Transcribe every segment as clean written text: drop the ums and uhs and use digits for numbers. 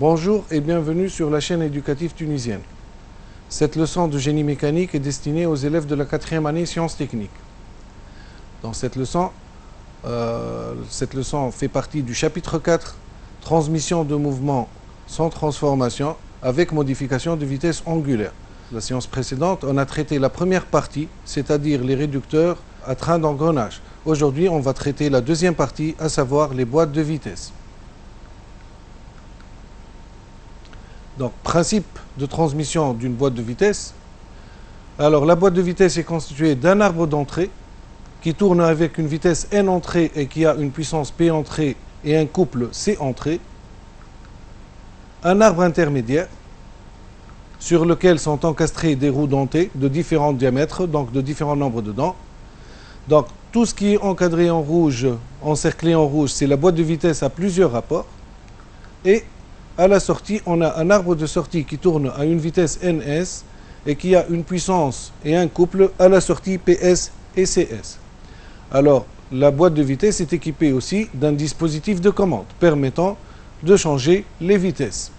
Bonjour et bienvenue sur la chaîne éducative tunisienne. Cette leçon de génie mécanique est destinée aux élèves de la 4e année sciences techniques. Dans cette leçon fait partie du chapitre 4, transmission de mouvement sans transformation avec modification de vitesse angulaire. La séance précédente, on a traité la première partie, c'est-à-dire les réducteurs à train d'engrenage. Aujourd'hui, on va traiter la deuxième partie, à savoir les boîtes de vitesse. Donc, principe de transmission d'une boîte de vitesse. Alors, la boîte de vitesse est constituée d'un arbre d'entrée qui tourne avec une vitesse N entrée et qui a une puissance P entrée et un couple C entrée. Un arbre intermédiaire sur lequel sont encastrés des roues dentées de différents diamètres, donc de différents nombres de dents. Donc, tout ce qui est encadré en rouge, encerclé en rouge, c'est la boîte de vitesse à plusieurs rapports. Et à la sortie, on a un arbre de sortie qui tourne à une vitesse NS et qui a une puissance et un couple à la sortie PS et CS. Alors, la boîte de vitesse est équipée aussi d'un dispositif de commande permettant de changer les vitesses.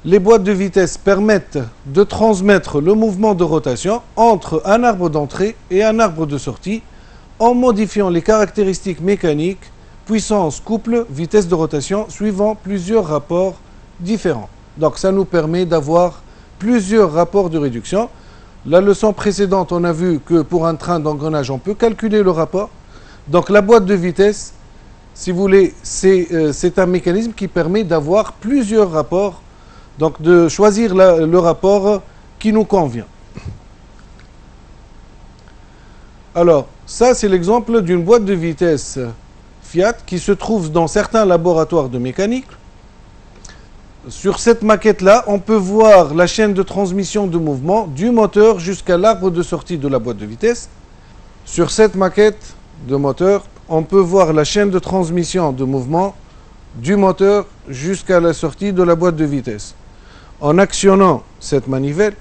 Les boîtes de vitesse permettent de transmettre le mouvement de rotation entre un arbre d'entrée et un arbre de sortie en modifiant les caractéristiques mécaniques, puissance, couple, vitesse de rotation, suivant plusieurs rapports différents. Donc ça nous permet d'avoir plusieurs rapports de réduction. La leçon précédente, on a vu que pour un train d'engrenage, on peut calculer le rapport. Donc la boîte de vitesse, si vous voulez, c'est un mécanisme qui permet d'avoir plusieurs rapports, donc de choisir le rapport qui nous convient. Alors, ça c'est l'exemple d'une boîte de vitesse Fiat qui se trouve dans certains laboratoires de mécanique. Sur cette maquette-là, on peut voir la chaîne de transmission de mouvement du moteur jusqu'à l'arbre de sortie de la boîte de vitesse. Sur cette maquette de moteur, on peut voir la chaîne de transmission de mouvement du moteur jusqu'à la sortie de la boîte de vitesse. En actionnant cette manivelle,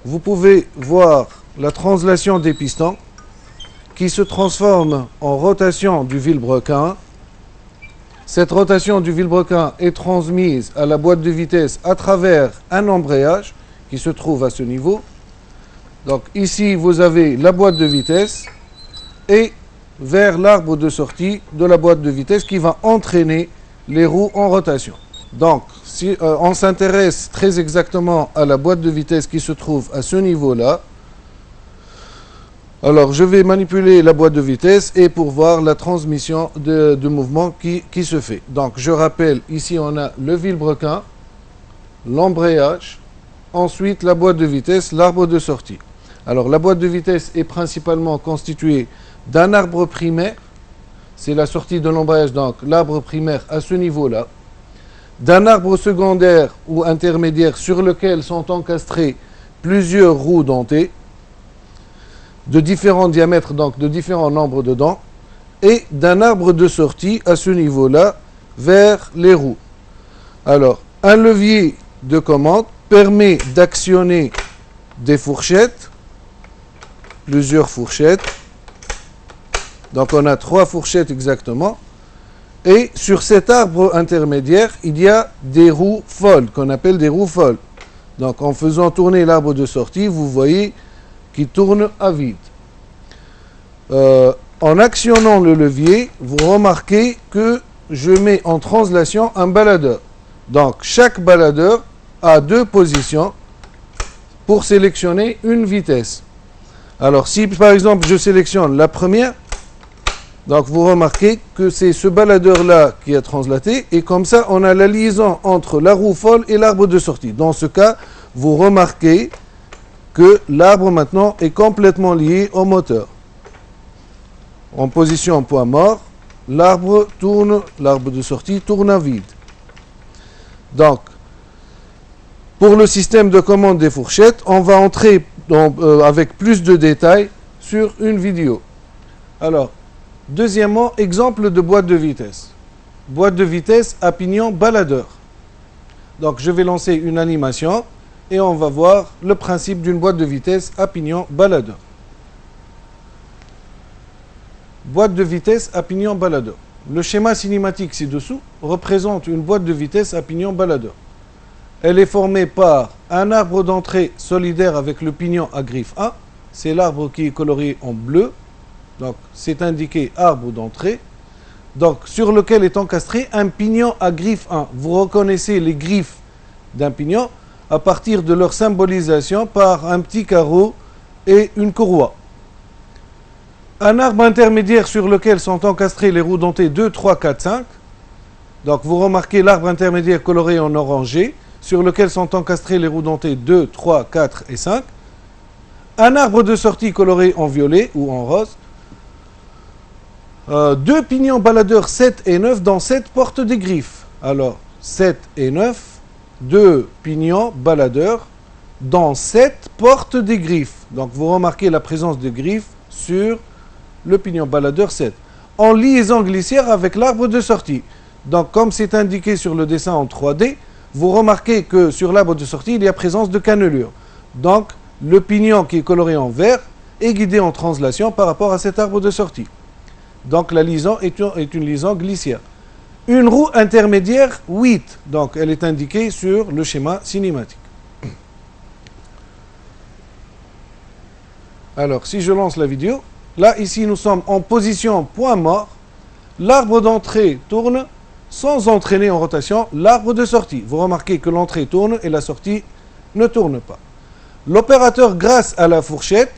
vous pouvez voir la translation des pistons qui se transforme en rotation du vilebrequin. Cette rotation du vilebrequin est transmise à la boîte de vitesse à travers un embrayage qui se trouve à ce niveau. Donc ici, vous avez la boîte de vitesse et vers l'arbre de sortie de la boîte de vitesse qui va entraîner les roues en rotation. Donc, si on s'intéresse très exactement à la boîte de vitesse qui se trouve à ce niveau-là, alors je vais manipuler la boîte de vitesse et pour voir la transmission de mouvement qui se fait. Donc, je rappelle, ici on a le vilebrequin, l'embrayage, ensuite la boîte de vitesse, l'arbre de sortie. Alors, la boîte de vitesse est principalement constituée d'un arbre primaire, c'est la sortie de l'embrayage, donc l'arbre primaire à ce niveau-là, d'un arbre secondaire ou intermédiaire sur lequel sont encastrés plusieurs roues dentées de différents diamètres, donc de différents nombres de dents, et d'un arbre de sortie à ce niveau-là vers les roues. Alors, un levier de commande permet d'actionner des fourchettes, plusieurs fourchettes. Donc on a 3 fourchettes exactement. Et sur cet arbre intermédiaire, il y a des roues folles, qu'on appelle des roues folles. Donc en faisant tourner l'arbre de sortie, vous voyez qu'il tourne à vide. En actionnant le levier, vous remarquez que je mets en translation un baladeur. Donc chaque baladeur a 2 positions pour sélectionner une vitesse. Alors si par exemple je sélectionne la première, donc vous remarquez que c'est ce baladeur-là qui a translaté et comme ça on a la liaison entre la roue folle et l'arbre de sortie. Dans ce cas, vous remarquez que l'arbre maintenant est complètement lié au moteur. En position point mort, l'arbre de sortie tourne à vide. Donc, pour le système de commande des fourchettes, on va entrer avec plus de détails sur une vidéo. Alors, deuxièmement, exemple de boîte de vitesse. Boîte de vitesse à pignon baladeur. Donc je vais lancer une animation et on va voir le principe d'une boîte de vitesse à pignon baladeur. Boîte de vitesse à pignon baladeur. le schéma cinématique ci-dessous représente une boîte de vitesse à pignon baladeur. Elle est formée par un arbre d'entrée solidaire avec le pignon à griffe 1. C'est l'arbre qui est coloré en bleu. Donc, c'est indiqué arbre d'entrée. Donc, sur lequel est encastré un pignon à griffe 1. Vous reconnaissez les griffes d'un pignon à partir de leur symbolisation par un petit carreau et une courroie. Un arbre intermédiaire sur lequel sont encastrées les roues dentées 2, 3, 4, 5. Donc, vous remarquez l'arbre intermédiaire coloré en orangé, sur lequel sont encastrées les roues dentées 2, 3, 4 et 5. Un arbre de sortie coloré en violet ou en rose. Deux pignons baladeurs 7 et 9 dans 7 portes des griffes. Alors, 7 et 9, deux pignons baladeurs dans 7 portes des griffes. Donc, vous remarquez la présence de griffes sur le pignon baladeur 7. En liaison glissière avec l'arbre de sortie. Donc, comme c'est indiqué sur le dessin en 3D, vous remarquez que sur l'arbre de sortie, il y a présence de cannelure. Donc, le pignon qui est coloré en vert est guidé en translation par rapport à cet arbre de sortie. Donc, la liaison est une liaison glissière. Une roue intermédiaire 8. Donc, elle est indiquée sur le schéma cinématique. Alors, si je lance la vidéo, là, ici, nous sommes en position point mort. L'arbre d'entrée tourne sans entraîner en rotation l'arbre de sortie. Vous remarquez que l'entrée tourne et la sortie ne tourne pas. L'opérateur, grâce à la fourchette,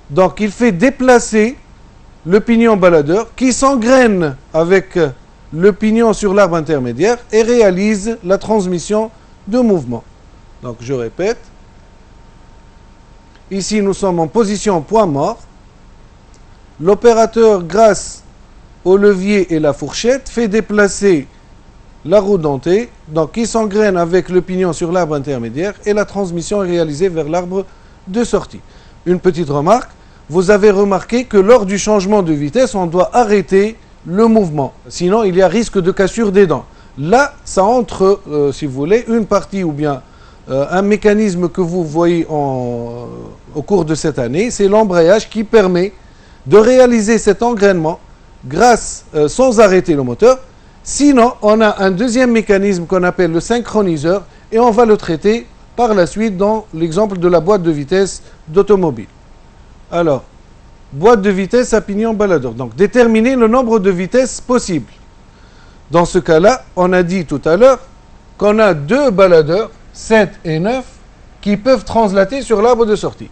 donc il fait déplacer le pignon baladeur qui s'engraine avec le pignon sur l'arbre intermédiaire et réalise la transmission de mouvement. Donc je répète. Ici, nous sommes en position point mort. L'opérateur, grâce au levier et la fourchette, fait déplacer la roue dentée, donc qui s'engraine avec le pignon sur l'arbre intermédiaire, et la transmission est réalisée vers l'arbre de sortie. Une petite remarque, vous avez remarqué que lors du changement de vitesse, on doit arrêter le mouvement. Sinon, il y a risque de cassure des dents. Là, ça entre, si vous voulez, une partie ou bien un mécanisme que vous voyez au cours de cette année, c'est l'embrayage qui permet de réaliser cet engrainement sans arrêter le moteur. Sinon, on a un deuxième mécanisme qu'on appelle le synchroniseur et on va le traiter par la suite dans l'exemple de la boîte de vitesse d'automobile. Alors, boîte de vitesse à pignon baladeur. Donc, déterminer le nombre de vitesses possibles. Dans ce cas-là, on a dit tout à l'heure qu'on a deux baladeurs, 7 et 9, qui peuvent translater sur l'arbre de sortie.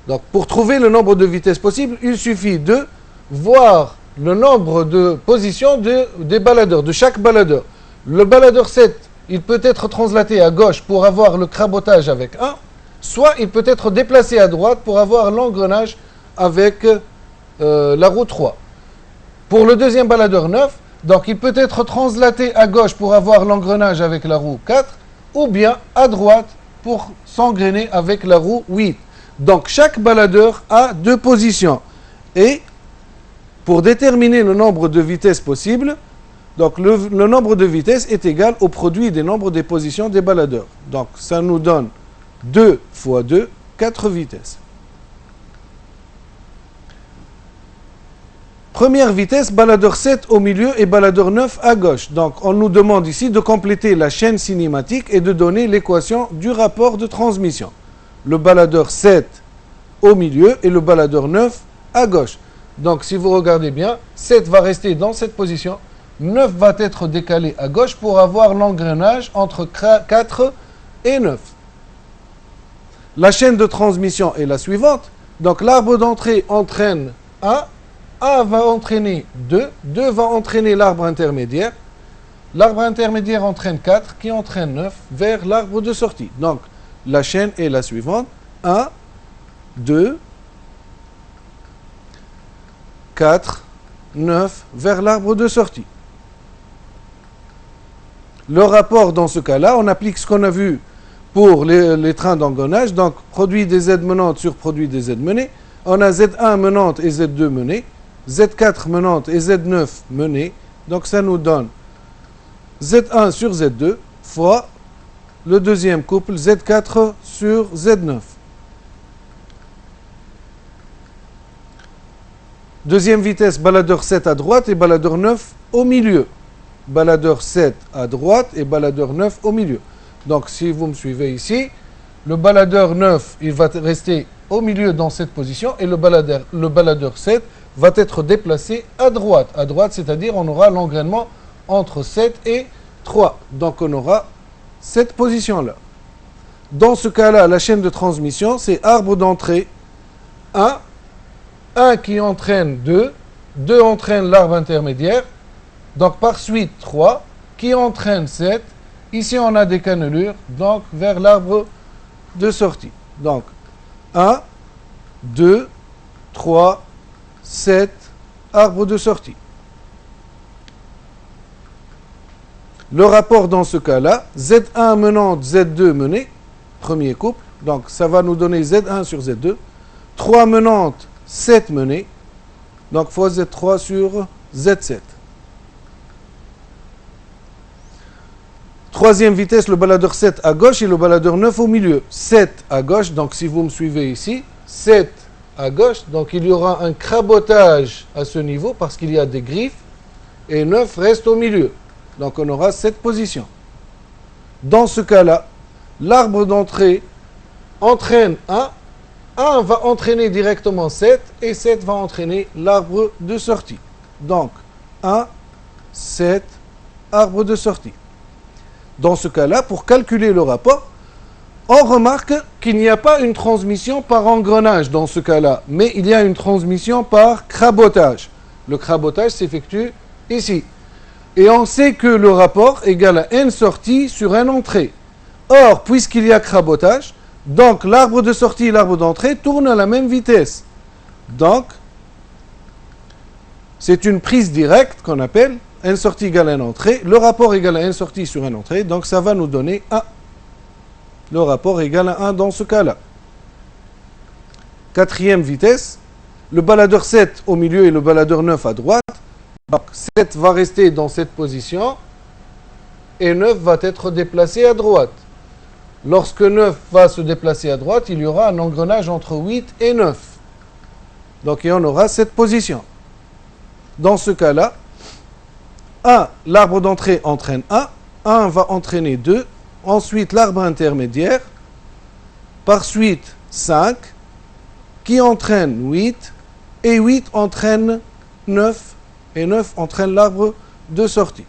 Donc, pour trouver le nombre de vitesses possibles, il suffit de voir le nombre de positions des baladeurs, de chaque baladeur. Le baladeur 7, il peut être translaté à gauche pour avoir le crabotage avec 1, soit il peut être déplacé à droite pour avoir l'engrenage avec la roue 3. Pour le deuxième baladeur 9, donc il peut être translaté à gauche pour avoir l'engrenage avec la roue 4, ou bien à droite pour s'engrainer avec la roue 8. Donc chaque baladeur a deux positions. Et pour déterminer le nombre de vitesses possibles, donc le nombre de vitesses est égal au produit des nombres des positions des baladeurs. Donc ça nous donne 2 fois 2, 4 vitesses. Première vitesse, baladeur 7 au milieu et baladeur 9 à gauche. Donc on nous demande ici de compléter la chaîne cinématique et de donner l'équation du rapport de transmission. Le baladeur 7 au milieu et le baladeur 9 à gauche. Donc si vous regardez bien, 7 va rester dans cette position, 9 va être décalé à gauche pour avoir l'engrenage entre 4 et 9. La chaîne de transmission est la suivante. Donc l'arbre d'entrée entraîne 1 va entraîner 2, 2 va entraîner l'arbre intermédiaire entraîne 4 qui entraîne 9 vers l'arbre de sortie. Donc la chaîne est la suivante, 1, 2, 4, 9 vers l'arbre de sortie. Le rapport dans ce cas-là, on applique ce qu'on a vu pour les trains d'engrenage, donc produit des Z menantes sur produit des Z menées. On a Z1 menante et Z2 menée, Z4 menante et Z9 menée. Donc ça nous donne Z1 sur Z2 fois le deuxième couple Z4 sur Z9. Deuxième vitesse, baladeur 7 à droite et baladeur 9 au milieu. Baladeur 7 à droite et baladeur 9 au milieu. Donc, si vous me suivez ici, le baladeur 9, il va rester au milieu dans cette position et le baladeur 7 va être déplacé à droite. À droite, c'est-à-dire on aura l'engrainement entre 7 et 3. Donc, on aura cette position-là. Dans ce cas-là, la chaîne de transmission, c'est arbre d'entrée 1, 1 qui entraîne 2, 2 entraîne l'arbre intermédiaire, donc par suite 3, qui entraîne 7. Ici, on a des cannelures, donc vers l'arbre de sortie. Donc, 1, 2, 3, 7, arbre de sortie. Le rapport dans ce cas-là, Z1 menante, Z2 menée, premier couple, donc ça va nous donner Z1 sur Z2, 3 menante, 7 menées, donc fois Z3 sur Z7. Troisième vitesse, le baladeur 7 à gauche et le baladeur 9 au milieu. 7 à gauche, donc si vous me suivez ici, 7 à gauche, donc il y aura un crabotage à ce niveau parce qu'il y a des griffes et 9 reste au milieu. Donc on aura cette position. Dans ce cas-là, l'arbre d'entrée entraîne 1, 1 va entraîner directement 7 et 7 va entraîner l'arbre de sortie. Donc 1, 7, arbre de sortie. Dans ce cas-là, pour calculer le rapport, on remarque qu'il n'y a pas une transmission par engrenage dans ce cas-là, mais il y a une transmission par crabotage. Le crabotage s'effectue ici. Et on sait que le rapport égale à n sorties sur n entrée. Or, puisqu'il y a crabotage, donc l'arbre de sortie et l'arbre d'entrée tournent à la même vitesse. Donc, c'est une prise directe qu'on appelle n sortie égale n entrée. Le rapport égale à n sortie sur n entrée. Donc, ça va nous donner 1. Le rapport égale à 1 dans ce cas-là. Quatrième vitesse, le baladeur 7 au milieu et le baladeur 9 à droite. Donc 7 va rester dans cette position et 9 va être déplacé à droite. Lorsque 9 va se déplacer à droite, il y aura un engrenage entre 8 et 9. Donc on aura cette position. Dans ce cas-là, 1, l'arbre d'entrée entraîne 1, 1 va entraîner 2, ensuite l'arbre intermédiaire, par suite 5, qui entraîne 8, et 8 entraîne 9, et 9 entraîne l'arbre de sortie.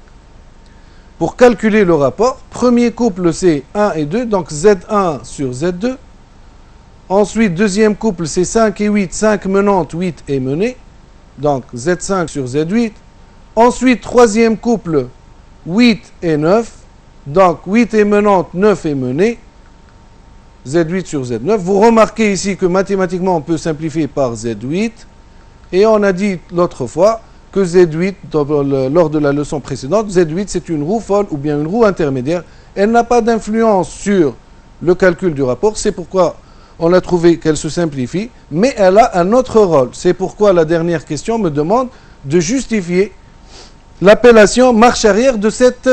Pour calculer le rapport, premier couple c'est 1 et 2, donc Z1 sur Z2. Ensuite, deuxième couple c'est 5 et 8, 5 menante, 8 est mené, donc Z5 sur Z8. Ensuite, troisième couple, 8 et 9, donc 8 est menante, 9 est mené, Z8 sur Z9. Vous remarquez ici que mathématiquement on peut simplifier par Z8, et on a dit l'autre fois que Z8, lors de la leçon précédente, Z8 c'est une roue folle ou bien une roue intermédiaire. Elle n'a pas d'influence sur le calcul du rapport, c'est pourquoi on a trouvé qu'elle se simplifie, mais elle a un autre rôle. C'est pourquoi la dernière question me demande de justifier l'appellation marche arrière de cette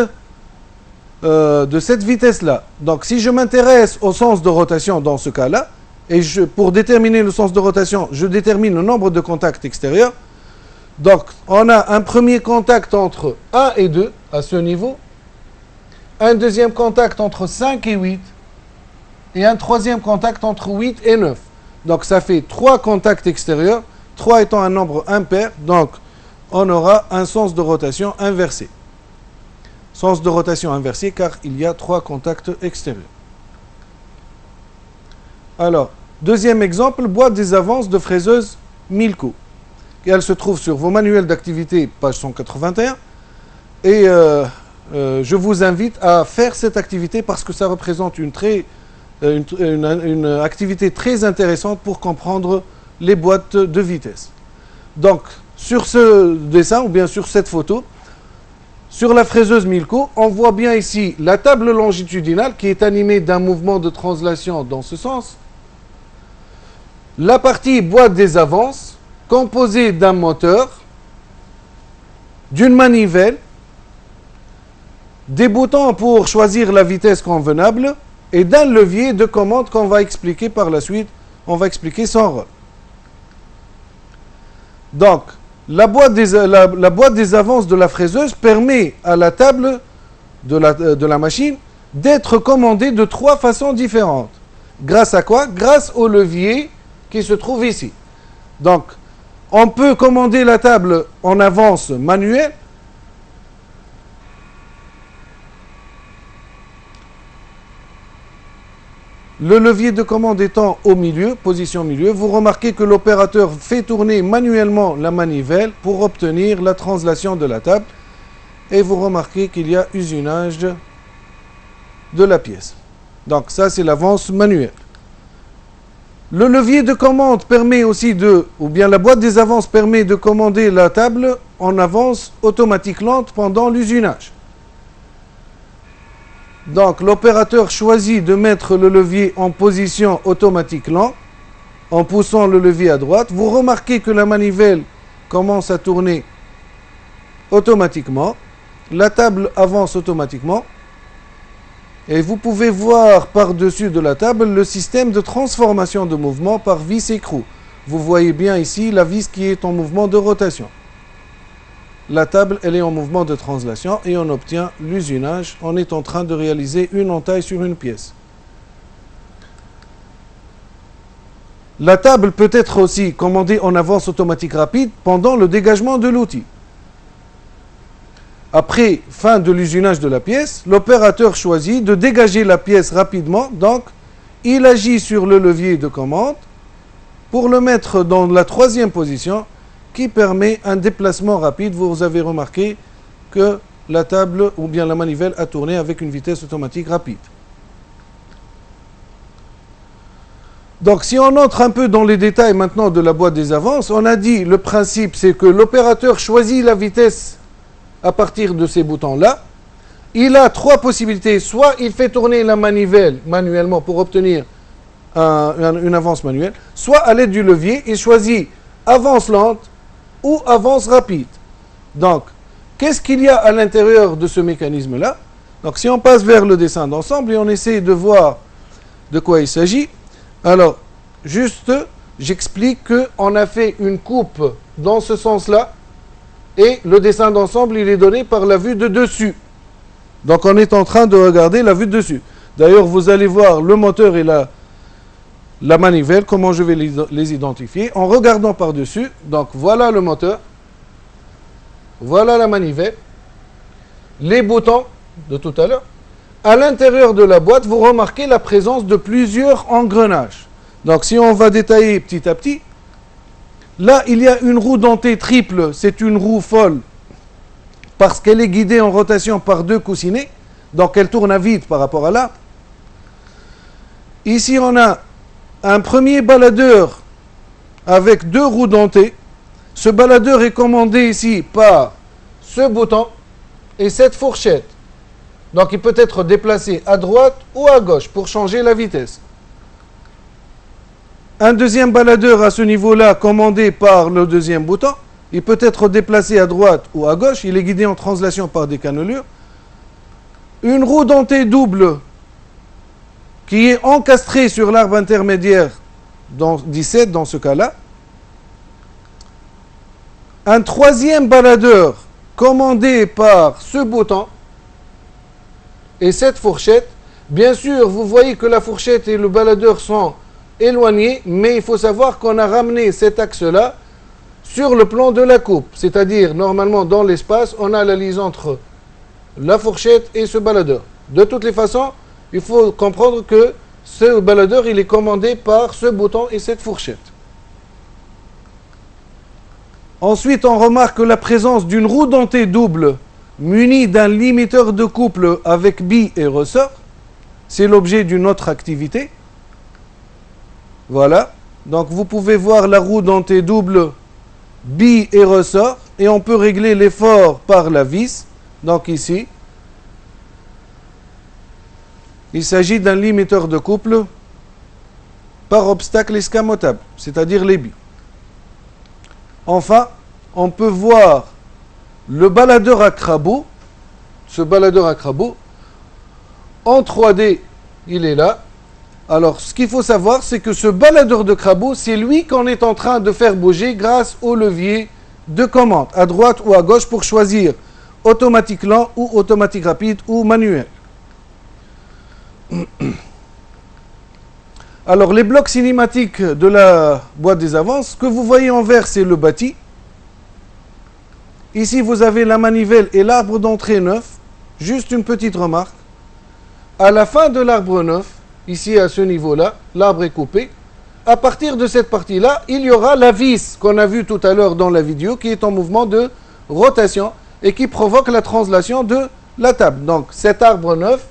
vitesse-là. Donc si je m'intéresse au sens de rotation dans ce cas-là, et pour déterminer le sens de rotation, je détermine le nombre de contacts extérieurs. Donc, on a un premier contact entre 1 et 2, à ce niveau, un deuxième contact entre 5 et 8, et un troisième contact entre 8 et 9. Donc, ça fait 3 contacts extérieurs, 3 étant un nombre impair, donc on aura un sens de rotation inversé. Sens de rotation inversé, car il y a 3 contacts extérieurs. Alors, deuxième exemple, boîte des avances de fraiseuse Milko. Elle se trouve sur vos manuels d'activité, page 181. Et je vous invite à faire cette activité parce que ça représente une activité très intéressante pour comprendre les boîtes de vitesse. Donc, sur ce dessin, ou bien sur cette photo, sur la fraiseuse Milko, on voit bien ici la table longitudinale qui est animée d'un mouvement de translation dans ce sens. La partie boîte des avances, composée d'un moteur, d'une manivelle, des boutons pour choisir la vitesse convenable et d'un levier de commande qu'on va expliquer par la suite. On va expliquer son rôle. Donc, la boîte des avances de la fraiseuse permet à la table de la machine d'être commandée de 3 façons différentes. Grâce à quoi? Grâce au levier qui se trouve ici. Donc, on peut commander la table en avance manuelle. Le levier de commande étant au milieu, position milieu, vous remarquez que l'opérateur fait tourner manuellement la manivelle pour obtenir la translation de la table. Et vous remarquez qu'il y a usinage de la pièce. Donc ça, c'est l'avance manuelle. Le levier de commande permet aussi ou bien la boîte des avances permet de commander la table en avance automatique lente pendant l'usinage. Donc l'opérateur choisit de mettre le levier en position automatique lent en poussant le levier à droite. Vous remarquez que la manivelle commence à tourner automatiquement. La table avance automatiquement. Et vous pouvez voir par-dessus de la table le système de transformation de mouvement par vis écrou. Vous voyez bien ici la vis qui est en mouvement de rotation. La table, elle est en mouvement de translation et on obtient l'usinage. On est en train de réaliser une entaille sur une pièce. La table peut être aussi commandée en avance automatique rapide pendant le dégagement de l'outil. Après fin de l'usinage de la pièce, l'opérateur choisit de dégager la pièce rapidement. Donc, il agit sur le levier de commande pour le mettre dans la 3e position qui permet un déplacement rapide. Vous avez remarqué que la table ou bien la manivelle a tourné avec une vitesse automatique rapide. Donc, si on entre un peu dans les détails maintenant de la boîte des avances, on a dit le principe, c'est que l'opérateur choisit la vitesse à partir de ces boutons-là. Il a 3 possibilités. Soit il fait tourner la manivelle manuellement pour obtenir une avance manuelle, soit à l'aide du levier, il choisit avance lente ou avance rapide. Donc, qu'est-ce qu'il y a à l'intérieur de ce mécanisme-là? Donc, si on passe vers le dessin d'ensemble et on essaie de voir de quoi il s'agit, alors, juste, j'explique qu'on a fait une coupe dans ce sens-là, et le dessin d'ensemble, il est donné par la vue de dessus. Donc, on est en train de regarder la vue de dessus. D'ailleurs, vous allez voir le moteur et la manivelle, comment je vais les identifier, en regardant par-dessus. Donc, voilà le moteur. Voilà la manivelle. Les boutons de tout à l'heure. À l'intérieur de la boîte, vous remarquez la présence de plusieurs engrenages. Donc, si on va détailler petit à petit, là, il y a une roue dentée triple. C'est une roue folle parce qu'elle est guidée en rotation par 2 coussinets. Donc, elle tourne à vide par rapport à là. Ici, on a un premier baladeur avec 2 roues dentées. Ce baladeur est commandé ici par ce bouton et cette fourchette. Donc, il peut être déplacé à droite ou à gauche pour changer la vitesse. Un deuxième baladeur à ce niveau-là, commandé par le 2e bouton, il peut être déplacé à droite ou à gauche. Il est guidé en translation par des cannelures. Une roue dentée double qui est encastrée sur l'arbre intermédiaire, dans 17 dans ce cas-là. Un 3e baladeur commandé par ce bouton et cette fourchette. Bien sûr, vous voyez que la fourchette et le baladeur sont éloignés, mais il faut savoir qu'on a ramené cet axe-là sur le plan de la coupe. C'est-à-dire, normalement, dans l'espace, on a la liaison entre la fourchette et ce baladeur. De toutes les façons, il faut comprendre que ce baladeur, il est commandé par ce bouton et cette fourchette. Ensuite, on remarque la présence d'une roue dentée double munie d'un limiteur de couple avec bille et ressort. C'est l'objet d'une autre activité. Voilà. Donc, vous pouvez voir la roue dentée double, bille et ressort. Et on peut régler l'effort par la vis. Donc, ici, il s'agit d'un limiteur de couple par obstacle escamotable, c'est-à-dire les billes. Enfin, on peut voir le baladeur à crabeau. Ce baladeur à crabeau, en 3D, il est là. Alors, ce qu'il faut savoir, c'est que ce baladeur de crabeau, c'est lui qu'on est en train de faire bouger grâce au levier de commande, à droite ou à gauche, pour choisir automatique lent ou automatique rapide ou manuel. Alors, les blocs cinématiques de la boîte des avances, ce que vous voyez en vert, c'est le bâti. Ici, vous avez la manivelle et l'arbre d'entrée neuf. Juste une petite remarque. À la fin de l'arbre neuf, ici à ce niveau-là, l'arbre est coupé. À partir de cette partie-là, il y aura la vis qu'on a vue tout à l'heure dans la vidéo, qui est en mouvement de rotation et qui provoque la translation de la table. Donc, cet arbre neuf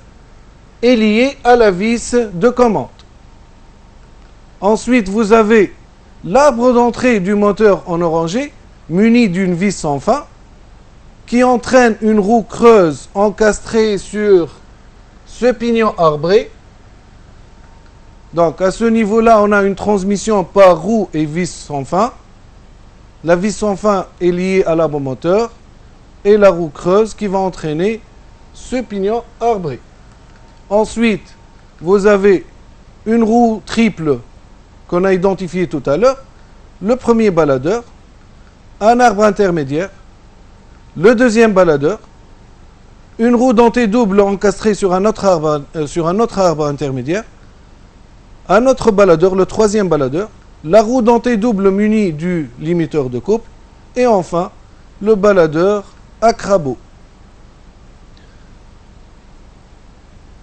est lié à la vis de commande. Ensuite, vous avez l'arbre d'entrée du moteur en orangé, muni d'une vis sans fin, qui entraîne une roue creuse encastrée sur ce pignon arbré. Donc, à ce niveau-là, on a une transmission par roue et vis sans fin. La vis sans fin est liée à l'arbre moteur et la roue creuse qui va entraîner ce pignon arbré. Ensuite, vous avez une roue triple qu'on a identifiée tout à l'heure, le premier baladeur, un arbre intermédiaire, le deuxième baladeur, une roue dentée double encastrée sur un autre arbre intermédiaire, un autre baladeur, le troisième baladeur, la roue dentée double munie du limiteur de couple, et enfin le baladeur à crabeau.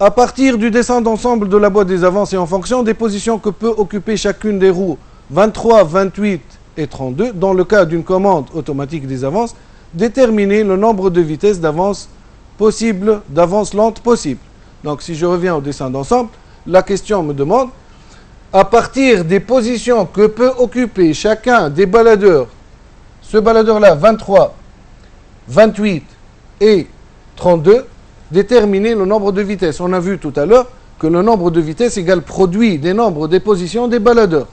À partir du dessin d'ensemble de la boîte des avances et en fonction des positions que peut occuper chacune des roues 23, 28 et 32, dans le cas d'une commande automatique des avances, déterminer le nombre de vitesses d'avance possible, d'avance lente possible. Donc si je reviens au dessin d'ensemble, la question me demande, à partir des positions que peut occuper chacun des baladeurs, ce baladeur-là 23, 28 et 32, déterminer le nombre de vitesses. On a vu tout à l'heure que le nombre de vitesses égale produit des nombres des positions des baladeurs,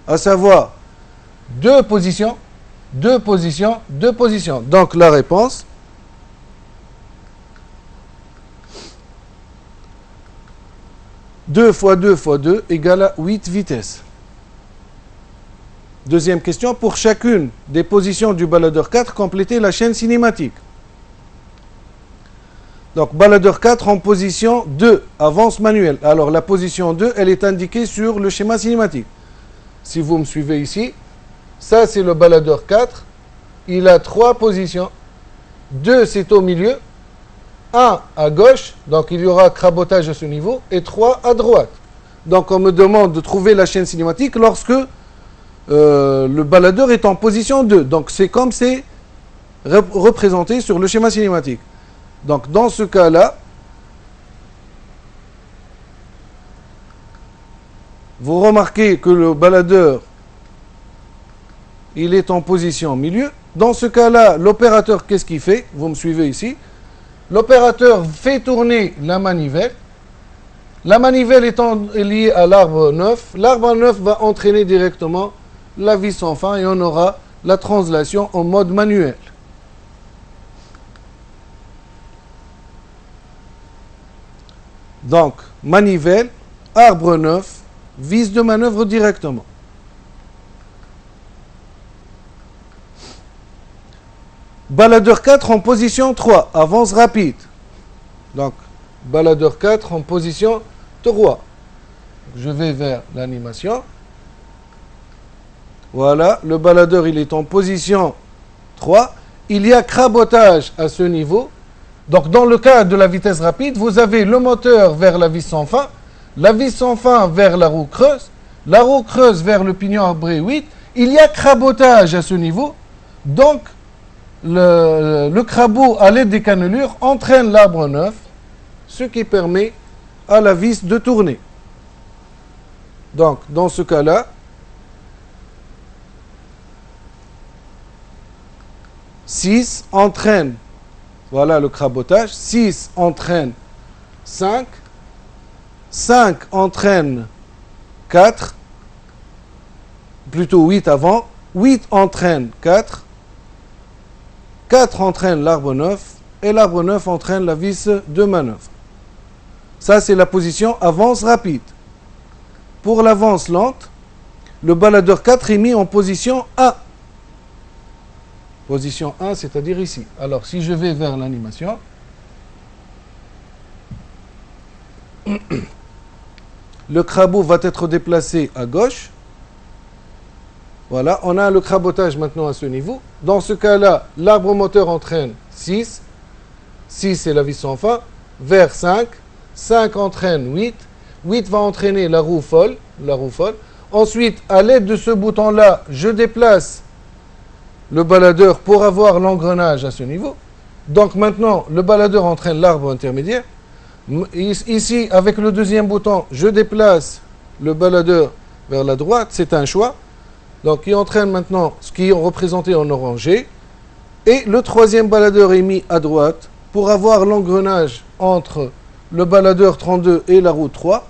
à savoir 2 positions, 2 positions, 2 positions. Donc la réponse, deux fois 2 fois 2 égale à 8 vitesses. Deuxième question, pour chacune des positions du baladeur 4, complétez la chaîne cinématique. Donc, baladeur 4 en position 2, avance manuelle. Alors, la position 2, elle est indiquée sur le schéma cinématique. Si vous me suivez ici, ça c'est le baladeur 4. Il a 3 positions. 2, c'est au milieu. 1 à gauche, donc il y aura crabotage à ce niveau, et 3 à droite. Donc, on me demande de trouver la chaîne cinématique lorsque le baladeur est en position 2. Donc, c'est comme c'est représenté sur le schéma cinématique. Donc, dans ce cas-là, vous remarquez que le baladeur, il est en position milieu. Dans ce cas-là, l'opérateur, qu'est-ce qu'il fait? Vous me suivez ici. L'opérateur fait tourner la manivelle. La manivelle étant liée à l'arbre 9, l'arbre 9 va entraîner directement la vis sans fin et on aura la translation en mode manuel. Donc, manivelle, arbre 9, vis de manœuvre directement. Baladeur 4 en position 3, avance rapide. Donc, baladeur 4 en position 3. Je vais vers l'animation. Voilà, le baladeur il est en position 3. Il y a crabotage à ce niveau. Donc, dans le cas de la vitesse rapide, vous avez le moteur vers la vis sans fin, la vis sans fin vers la roue creuse vers le pignon arbré 8. Il y a crabotage à ce niveau. Donc, le crabeau, à l'aide des cannelures, entraîne l'arbre 9, ce qui permet à la vis de tourner. Donc, dans ce cas-là, 6 entraîne, voilà le crabotage, 6 entraîne 5, 5 entraîne 4, plutôt 8 avant, 8 entraîne 4, 4 entraîne l'arbre 9 et l'arbre 9 entraîne la vis de manœuvre. Ça, c'est la position avance rapide. Pour l'avance lente, le baladeur 4 est mis en position 1. Position 1, c'est-à-dire ici. Alors, si je vais vers l'animation, le crabeau va être déplacé à gauche. Voilà, on a le crabotage maintenant à ce niveau. Dans ce cas-là, l'arbre moteur entraîne 6. 6, c'est la vis sans fin. Vers 5. 5 entraîne 8. 8 va entraîner la roue folle. Ensuite, à l'aide de ce bouton-là, je déplace le baladeur pour avoir l'engrenage à ce niveau. Donc maintenant, le baladeur entraîne l'arbre intermédiaire. Ici, avec le deuxième bouton, je déplace le baladeur vers la droite. C'est un choix. Donc, il entraîne maintenant ce qui est représenté en orangé. Et le troisième baladeur est mis à droite pour avoir l'engrenage entre le baladeur 32 et la roue 3.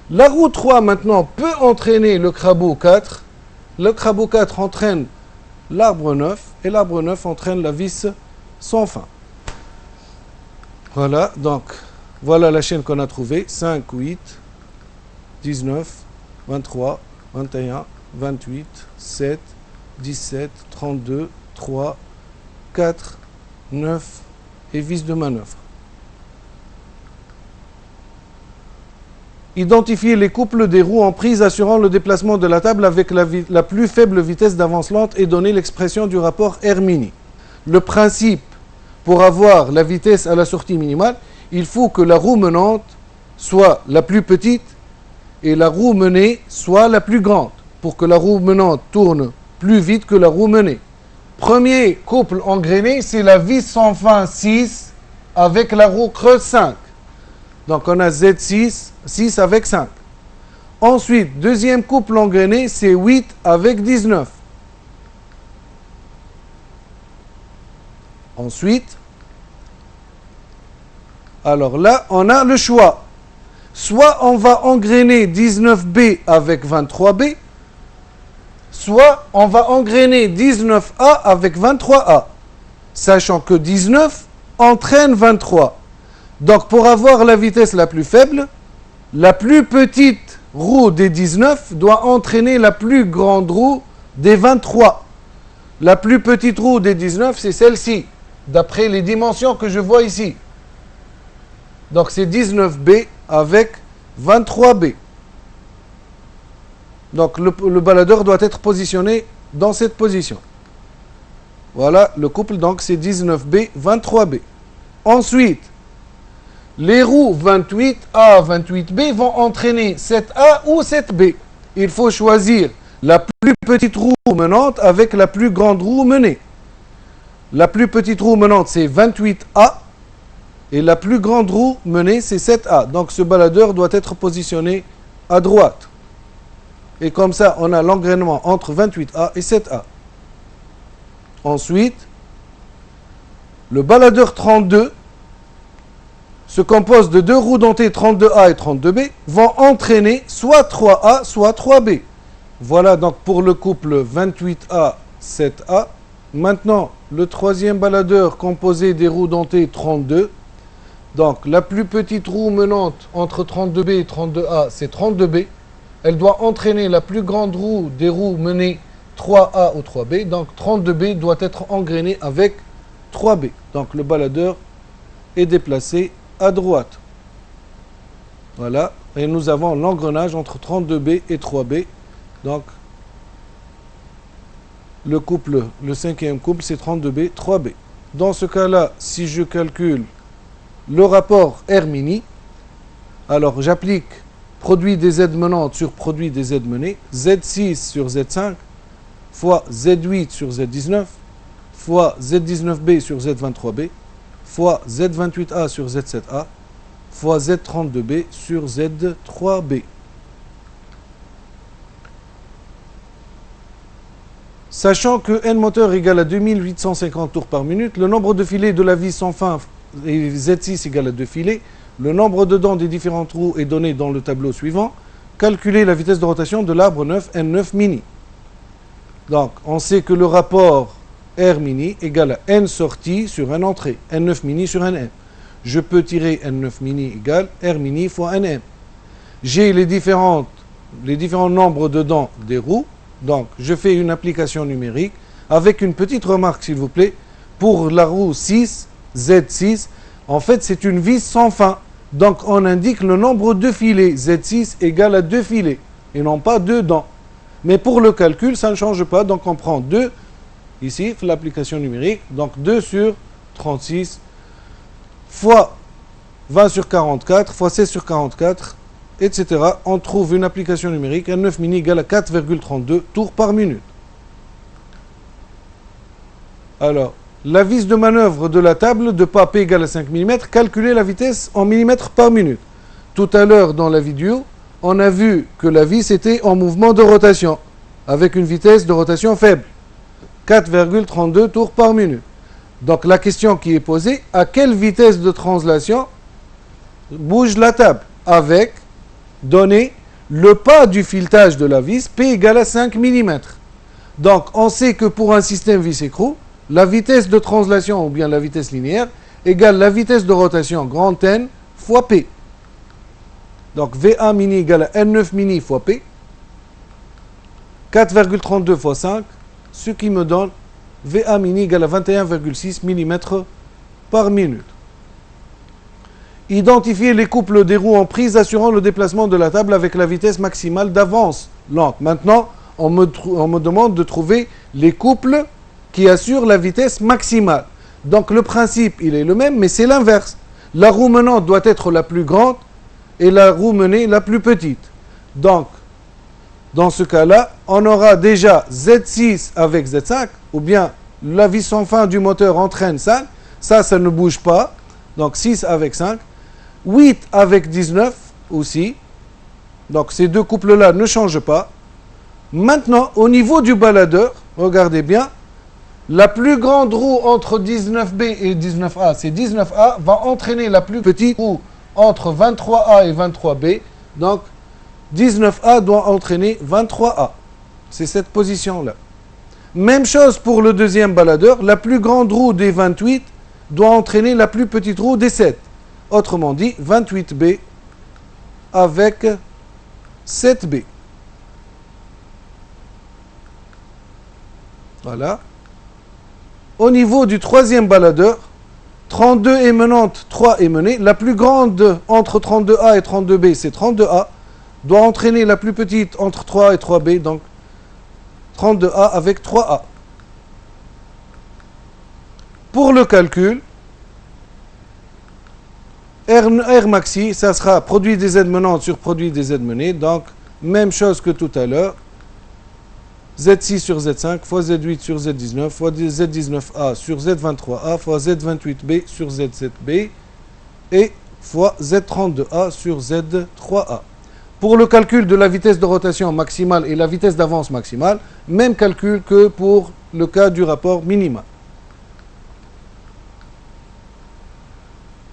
La roue 3, maintenant, peut entraîner le crabeau 4. Le crabeau 4 entraîne l'arbre 9. Et l'arbre 9 entraîne la vis sans fin. Voilà, donc, voilà la chaîne qu'on a trouvée. 5, 8, 19, 23, 21, 28, 7, 17, 32, 3, 4, 9 et vis de manœuvre. Identifier les couples des roues en prise assurant le déplacement de la table avec la plus faible vitesse d'avance lente et donner l'expression du rapport R-mini. Le principe, pour avoir la vitesse à la sortie minimale, il faut que la roue menante soit la plus petite et la roue menée soit la plus grande, pour que la roue menante tourne plus vite que la roue menée. Premier couple engrainé, c'est la vis sans fin 6 avec la roue creuse 5. Donc on a Z6, 6 avec 5. Ensuite, deuxième couple engrainé, c'est 8 avec 19. Ensuite, alors là, on a le choix. Soit on va engrainer 19B avec 23B, soit on va engrainer 19A avec 23A, sachant que 19 entraîne 23. Donc pour avoir la vitesse la plus faible, la plus petite roue des 19 doit entraîner la plus grande roue des 23. La plus petite roue des 19, c'est celle-ci, d'après les dimensions que je vois ici. Donc c'est 19B avec 23B. Donc le baladeur doit être positionné dans cette position. Voilà, le couple, donc c'est 19B, 23B. Ensuite, les roues 28A, 28B vont entraîner 7A ou 7B. Il faut choisir la plus petite roue menante avec la plus grande roue menée. La plus petite roue menante, c'est 28A. Et la plus grande roue menée, c'est 7A. Donc ce baladeur doit être positionné à droite. Et comme ça, on a l'engrainement entre 28A et 7A. Ensuite, le baladeur 32 se compose de deux roues dentées 32A et 32B, vont entraîner soit 3A, soit 3B. Voilà donc pour le couple 28A, 7A. Maintenant, le troisième baladeur composé des roues dentées 32. Donc, la plus petite roue menante entre 32B et 32A, c'est 32B. Elle doit entraîner la plus grande roue des roues menées 3A ou 3B. Donc, 32B doit être engrainé avec 3B. Donc, le baladeur est déplacé à droite. Voilà. Et nous avons l'engrenage entre 32B et 3B. Donc, le couple, le cinquième couple, c'est 32B, 3B. Dans ce cas-là, si je calcule le rapport R-mini, alors j'applique produit des Z menantes sur produit des Z menées, Z6 sur Z5, fois Z8 sur Z19, fois Z19B sur Z23B, fois Z28A sur Z7A, fois Z32B sur Z3B. Sachant que N moteur égale à 2850 tours par minute, le nombre de filets de la vis sans fin et Z6 égale à 2 filets, le nombre de dents des différentes roues est donné dans le tableau suivant. Calculer la vitesse de rotation de l'arbre 9 N9 mini. Donc, on sait que le rapport R mini égale à N sortie sur N entrée, N9 mini sur NM. Je peux tirer N9 mini égale R mini fois NM. J'ai les différents nombres de dents des roues. Donc, je fais une application numérique. avec une petite remarque, s'il vous plaît. Pour la roue 6, Z6, en fait, c'est une vis sans fin. Donc, on indique le nombre de filets. Z6 égale à 2 filets, et non pas 2 dents. Mais pour le calcul, ça ne change pas. Donc, on prend 2, ici, l'application numérique. Donc, 2 sur 36, fois 20 sur 44, fois 16 sur 44, etc. On trouve une application numérique, un 9 mini égale à 4,32 tours par minute. Alors, la vis de manœuvre de la table de pas P égale à 5 mm, calculez la vitesse en millimètres par minute. Tout à l'heure dans la vidéo, on a vu que la vis était en mouvement de rotation, avec une vitesse de rotation faible, 4,32 tours par minute. Donc la question qui est posée, à quelle vitesse de translation bouge la table? Avec, donné, le pas du filetage de la vis, P égale à 5 mm. Donc on sait que pour un système vis-écrou, la vitesse de translation, ou bien la vitesse linéaire, égale la vitesse de rotation, grand N, fois P. Donc VA mini égale à N9 mini fois P. 4,32 fois 5, ce qui me donne VA mini égale à 21,6 mm par minute. Identifier les couples des roues en prise assurant le déplacement de la table avec la vitesse maximale d'avance lente. Maintenant, on me demande de trouver les couples qui assurent la vitesse maximale. Donc le principe, il est le même, mais c'est l'inverse. La roue menante doit être la plus grande et la roue menée la plus petite. Donc, dans ce cas-là, on aura déjà Z6 avec Z5, ou bien la vis sans fin du moteur entraîne 5. Ça ne bouge pas. Donc 6 avec 5. 8 avec 19 aussi. Donc ces deux couples-là ne changent pas. Maintenant, au niveau du baladeur, regardez bien, la plus grande roue entre 19B et 19A, c'est 19A, va entraîner la plus petite roue entre 23A et 23B. Donc 19A doit entraîner 23A. C'est cette position-là. Même chose pour le deuxième baladeur, la plus grande roue des 28 doit entraîner la plus petite roue des 7. Autrement dit, 28B avec 7B. Voilà. Au niveau du troisième baladeur, 32 est menante, 3 est menée. La plus grande entre 32A et 32B, c'est 32A. Doit entraîner la plus petite entre 3 et 3B, donc 32A avec 3A. Pour le calcul, R maxi, ça sera produit des aides menantes sur produit des aides menées. Donc, même chose que tout à l'heure. Z6 sur Z5 fois Z8 sur Z19 fois Z19A sur Z23A fois Z28B sur Z7B et fois Z32A sur Z3A. Pour le calcul de la vitesse de rotation maximale et la vitesse d'avance maximale, même calcul que pour le cas du rapport minimal.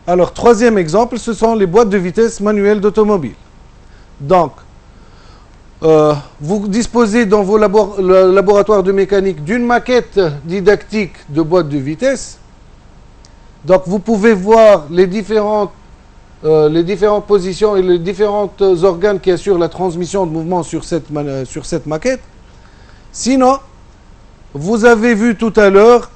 Alors, troisième exemple, ce sont les boîtes de vitesse manuelles d'automobile. Donc, vous disposez dans vos laboratoires de mécanique d'une maquette didactique de boîte de vitesse. Donc, vous pouvez voir les différentes positions et les différents organes qui assurent la transmission de mouvement sur cette maquette. Sinon, vous avez vu tout à l'heure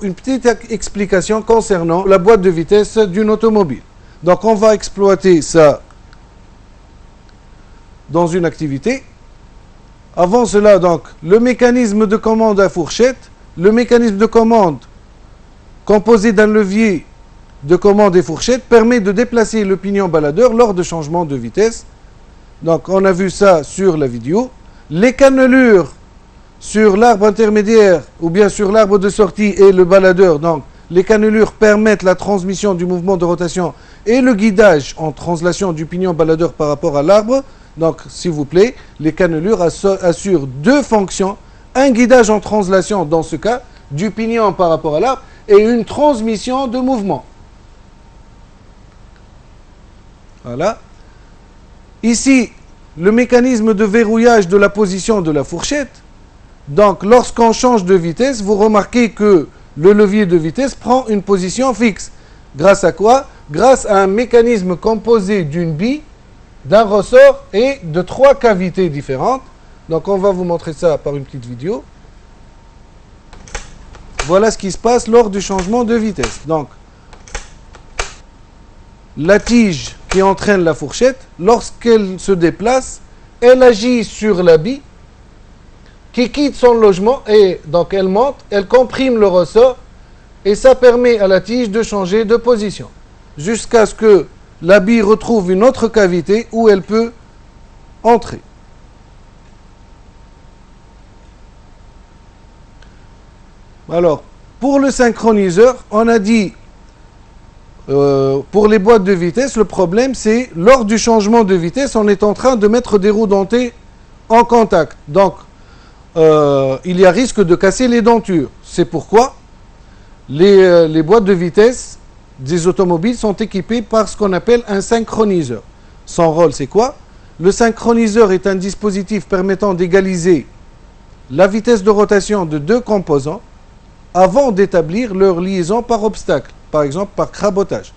une petite explication concernant la boîte de vitesse d'une automobile. Donc, on va exploiter ça dans une activité. Avant cela, donc, le mécanisme de commande à fourchette, le mécanisme de commande composé d'un levier de commande et fourchette permet de déplacer le pignon baladeur lors de changements de vitesse. Donc, on a vu ça sur la vidéo. Les cannelures sur l'arbre intermédiaire ou bien sur l'arbre de sortie et le baladeur, donc, les cannelures permettent la transmission du mouvement de rotation et le guidage en translation du pignon baladeur par rapport à l'arbre. Donc, s'il vous plaît, les cannelures assurent deux fonctions. Un guidage en translation, dans ce cas, du pignon par rapport à l'arbre, et une transmission de mouvement. Voilà. Ici, le mécanisme de verrouillage de la position de la fourchette. Donc, lorsqu'on change de vitesse, vous remarquez que le levier de vitesse prend une position fixe. Grâce à quoi? Grâce à un mécanisme composé d'une bille, d'un ressort et de 3 cavités différentes. Donc, on va vous montrer ça par une petite vidéo. Voilà ce qui se passe lors du changement de vitesse. Donc, la tige qui entraîne la fourchette, lorsqu'elle se déplace, elle agit sur la bille qui quitte son logement et donc elle monte, elle comprime le ressort et ça permet à la tige de changer de position jusqu'à ce que la bille retrouve une autre cavité où elle peut entrer. Alors, pour le synchroniseur, on a dit, pour les boîtes de vitesse, le problème c'est, lors du changement de vitesse, on est en train de mettre des roues dentées en contact. Donc, il y a risque de casser les dentures. C'est pourquoi les boîtes de vitesse des automobiles sont équipées par ce qu'on appelle un synchroniseur. Son rôle, c'est quoi? Le synchroniseur est un dispositif permettant d'égaliser la vitesse de rotation de deux composants avant d'établir leur liaison par obstacle, par exemple par crabotage.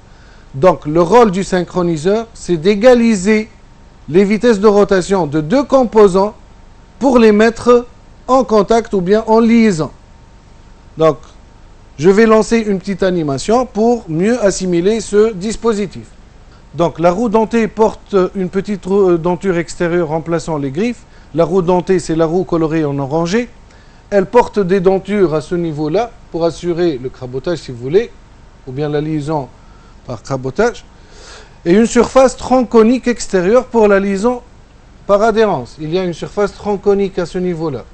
Donc le rôle du synchroniseur, c'est d'égaliser les vitesses de rotation de deux composants pour les mettre en contact ou bien en liaison. Donc, je vais lancer une petite animation pour mieux assimiler ce dispositif. Donc la roue dentée porte une petite denture extérieure remplaçant les griffes. La roue dentée, c'est la roue colorée en orangé. Elle porte des dentures à ce niveau-là pour assurer le crabotage si vous voulez, ou bien la liaison par crabotage. Et une surface tronconique extérieure pour la liaison par adhérence. Il y a une surface tronconique à ce niveau-là.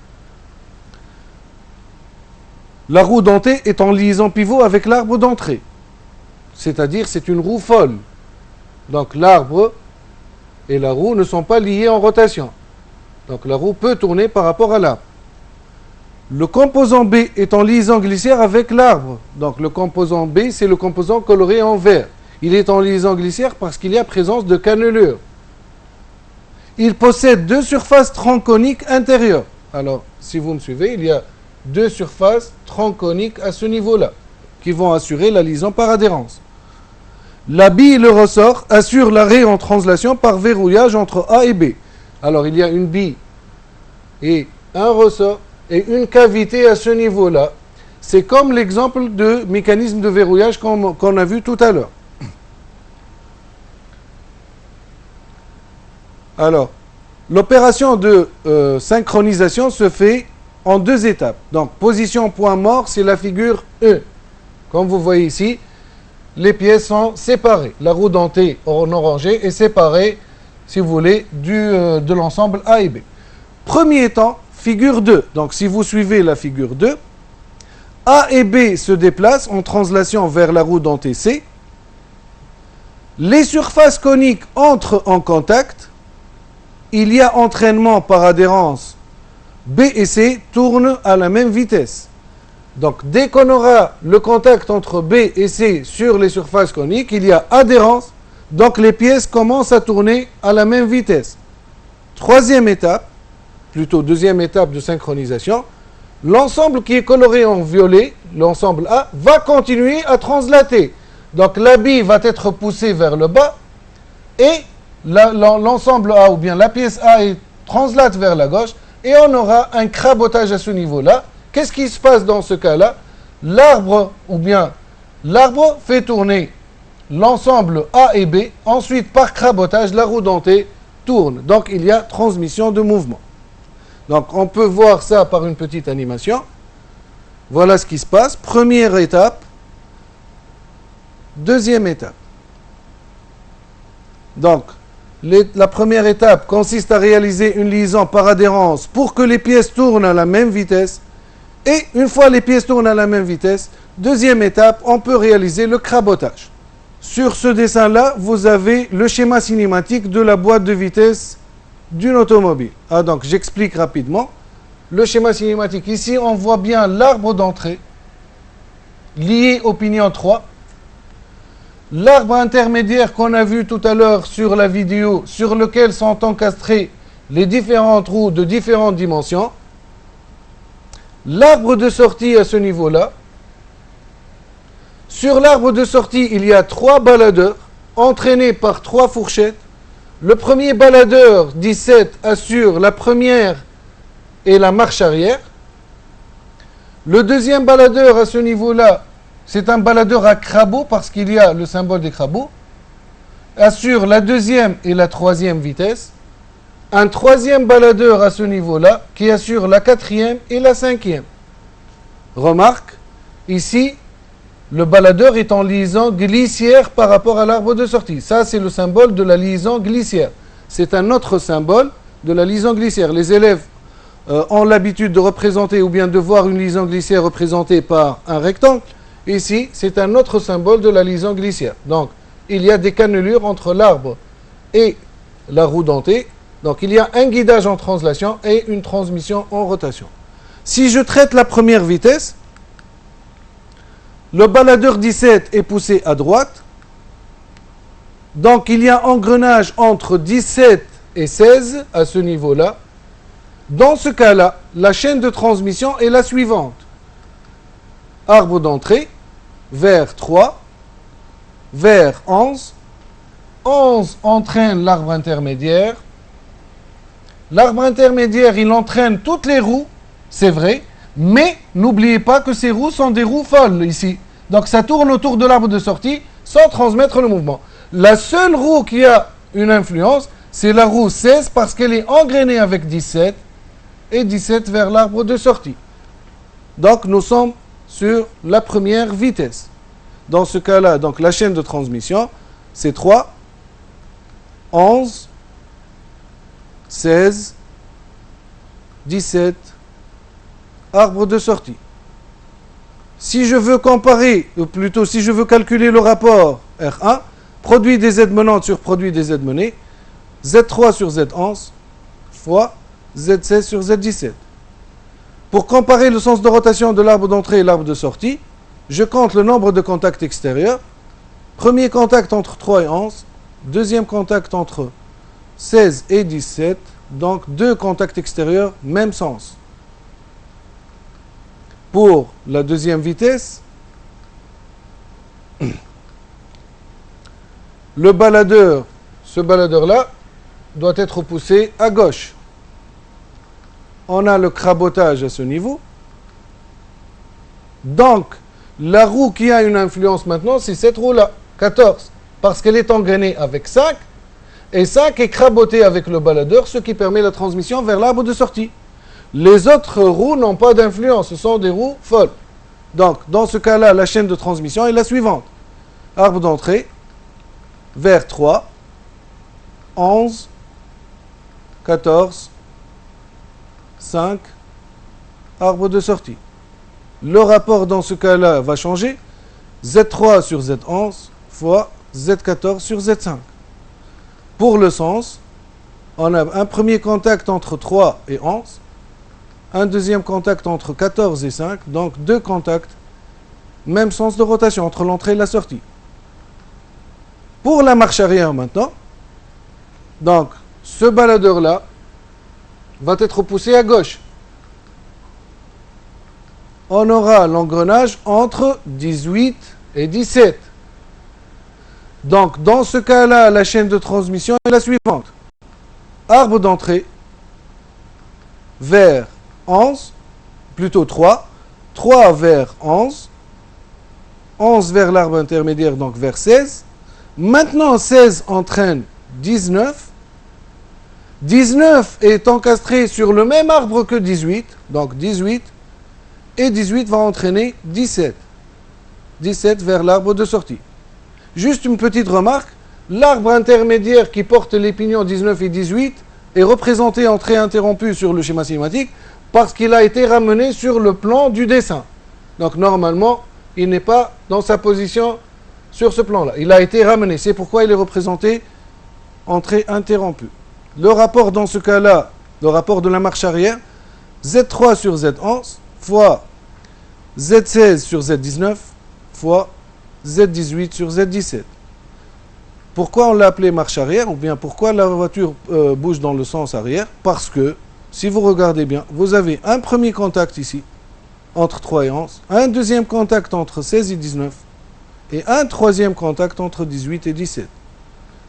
La roue dentée est en liaison pivot avec l'arbre d'entrée. C'est-à-dire c'est une roue folle. Donc l'arbre et la roue ne sont pas liés en rotation. Donc la roue peut tourner par rapport à l'arbre. Le composant B est en liaison glissière avec l'arbre. Donc le composant B, c'est le composant coloré en vert. Il est en liaison glissière parce qu'il y a présence de cannelure. Il possède deux surfaces tronconiques intérieures. Alors, si vous me suivez, il y a deux surfaces tronconiques à ce niveau-là qui vont assurer la liaison par adhérence. La bille et le ressort assurent l'arrêt en translation par verrouillage entre A et B. Alors, il y a une bille et un ressort et une cavité à ce niveau-là. C'est comme l'exemple de mécanisme de verrouillage qu'on a vu tout à l'heure. Alors, l'opération de synchronisation se fait en deux étapes. Donc, position point mort, c'est la figure E. Comme vous voyez ici, les pièces sont séparées. La roue dentée en orangé est séparée, si vous voulez, de l'ensemble A et B. Premier temps, figure 2. Donc, si vous suivez la figure 2, A et B se déplacent en translation vers la roue dentée C. Les surfaces coniques entrent en contact. Il y a entraînement par adhérence. B et C tournent à la même vitesse. Donc, dès qu'on aura le contact entre B et C sur les surfaces coniques, il y a adhérence. Donc, les pièces commencent à tourner à la même vitesse. Troisième étape, plutôt deuxième étape de synchronisation, l'ensemble qui est coloré en violet, l'ensemble A, va continuer à translater. Donc, la bille va être poussée vers le bas et l'ensemble A ou bien la pièce A est translate vers la gauche et on aura un crabotage à ce niveau-là. Qu'est-ce qui se passe dans ce cas-là? L'arbre fait tourner l'ensemble A et B, ensuite par crabotage, la roue dentée tourne. Donc il y a transmission de mouvement. Donc on peut voir ça par une petite animation. Voilà ce qui se passe. Première étape, deuxième étape. Donc, la première étape consiste à réaliser une liaison par adhérence pour que les pièces tournent à la même vitesse. Et une fois les pièces tournent à la même vitesse, deuxième étape, on peut réaliser le crabotage. Sur ce dessin-là, vous avez le schéma cinématique de la boîte de vitesse d'une automobile. Donc, j'explique rapidement. Le schéma cinématique, ici, on voit bien l'arbre d'entrée lié au pignon 3. L'arbre intermédiaire qu'on a vu tout à l'heure sur la vidéo, sur lequel sont encastrés les différentes roues de différentes dimensions. L'arbre de sortie à ce niveau-là. Sur l'arbre de sortie, il y a 3 baladeurs entraînés par 3 fourchettes. Le premier baladeur 17 assure la première et la marche arrière. Le deuxième baladeur à ce niveau-là, c'est un baladeur à crabeau parce qu'il y a le symbole des crabauds, assure la deuxième et la troisième vitesse. Un troisième baladeur à ce niveau-là qui assure la quatrième et la cinquième. Remarque, ici, le baladeur est en liaison glissière par rapport à l'arbre de sortie. Ça, c'est le symbole de la liaison glissière. C'est un autre symbole de la liaison glissière. Les élèves ont l'habitude de représenter ou bien de voir une liaison glissière représentée par un rectangle. Ici, c'est un autre symbole de la liaison glissière. Donc, il y a des cannelures entre l'arbre et la roue dentée. Donc, il y a un guidage en translation et une transmission en rotation. Si je traite la première vitesse, le baladeur 17 est poussé à droite. Donc, il y a engrenage entre 17 et 16 à ce niveau-là. Dans ce cas-là, la chaîne de transmission est la suivante. Arbre d'entrée, vers 3, vers 11. 11 entraîne l'arbre intermédiaire. L'arbre intermédiaire, il entraîne toutes les roues, c'est vrai, mais n'oubliez pas que ces roues sont des roues folles ici. Donc ça tourne autour de l'arbre de sortie sans transmettre le mouvement. La seule roue qui a une influence, c'est la roue 16 parce qu'elle est engrainée avec 17 et 17 vers l'arbre de sortie. Donc nous sommes sur la première vitesse. Dans ce cas-là, donc la chaîne de transmission, c'est 3, 11, 16, 17, arbre de sortie. Si je veux comparer, ou plutôt si je veux calculer le rapport R1, produit des Z menantes sur produit des Z menées, Z3 sur Z11 fois Z16 sur Z17. Pour comparer le sens de rotation de l'arbre d'entrée et l'arbre de sortie, je compte le nombre de contacts extérieurs. Premier contact entre 3 et 11, deuxième contact entre 16 et 17, donc deux contacts extérieurs, même sens. Pour la deuxième vitesse, le baladeur, ce baladeur-là, doit être poussé à gauche. On a le crabotage à ce niveau. Donc, la roue qui a une influence maintenant, c'est cette roue-là, 14, parce qu'elle est engrainée avec 5, et 5 est crabotée avec le baladeur, ce qui permet la transmission vers l'arbre de sortie. Les autres roues n'ont pas d'influence, ce sont des roues folles. Donc, dans ce cas-là, la chaîne de transmission est la suivante. Arbre d'entrée, vers 3, 11, 14, 5, arbre de sortie. Le rapport dans ce cas-là va changer. Z3 sur Z11 fois Z14 sur Z5. Pour le sens, on a un premier contact entre 3 et 11, un deuxième contact entre 14 et 5, donc deux contacts, même sens de rotation entre l'entrée et la sortie. Pour la marche arrière maintenant, donc ce baladeur-là va être poussé à gauche. On aura l'engrenage entre 18 et 17. Donc, dans ce cas-là, la chaîne de transmission est la suivante. Arbre d'entrée vers 11, plutôt 3, 3 vers 11, 11 vers l'arbre intermédiaire, donc vers 16. Maintenant, 16 entraîne 19. 19 est encastré sur le même arbre que 18, donc 18, et 18 va entraîner 17. 17 vers l'arbre de sortie. Juste une petite remarque, l'arbre intermédiaire qui porte les pignons 19 et 18 est représenté en trait interrompu sur le schéma cinématique parce qu'il a été ramené sur le plan du dessin. Donc normalement, il n'est pas dans sa position sur ce plan-là. Il a été ramené, c'est pourquoi il est représenté en trait interrompu. Le rapport dans ce cas-là, le rapport de la marche arrière, Z3 sur Z11 fois Z16 sur Z19 fois Z18 sur Z17. Pourquoi on l'a appelé marche arrière, ou bien pourquoi la voiture bouge dans le sens arrière? Parce que, si vous regardez bien, vous avez un premier contact ici, entre 3 et 11, un deuxième contact entre 16 et 19, et un troisième contact entre 18 et 17.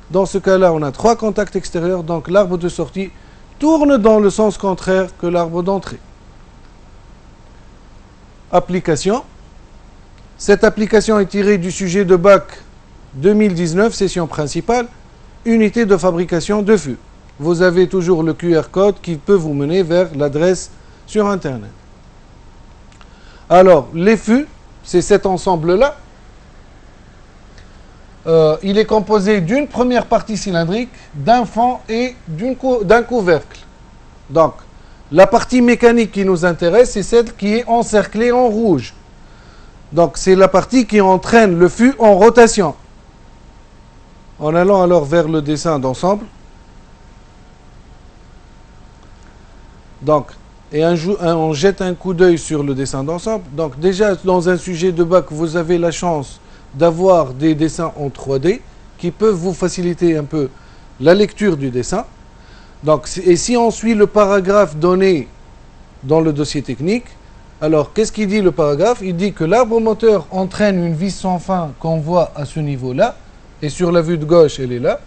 Dans ce cas-là, on a trois contacts extérieurs, donc l'arbre de sortie tourne dans le sens contraire que l'arbre d'entrée. application. Cette application est tirée du sujet de bac 2019, session principale, unité de fabrication de fûts. Vous avez toujours le QR code qui peut vous mener vers l'adresse sur Internet. Alors, les fûts, c'est cet ensemble-là. Il est composé d'une première partie cylindrique, d'un fond et d'un couvercle. Donc, la partie mécanique qui nous intéresse, c'est celle qui est encerclée en rouge. Donc, c'est la partie qui entraîne le fût en rotation. En allant alors vers le dessin d'ensemble. Donc, on jette un coup d'œil sur le dessin d'ensemble. Donc, déjà, dans un sujet de bac, vous avez la chance d'avoir des dessins en 3D qui peuvent vous faciliter un peu la lecture du dessin. Donc, et si on suit le paragraphe donné dans le dossier technique, alors qu'est-ce qu'il dit le paragraphe? Il dit que l'arbre moteur entraîne une vis sans fin qu'on voit à ce niveau-là, et sur la vue de gauche, elle est là.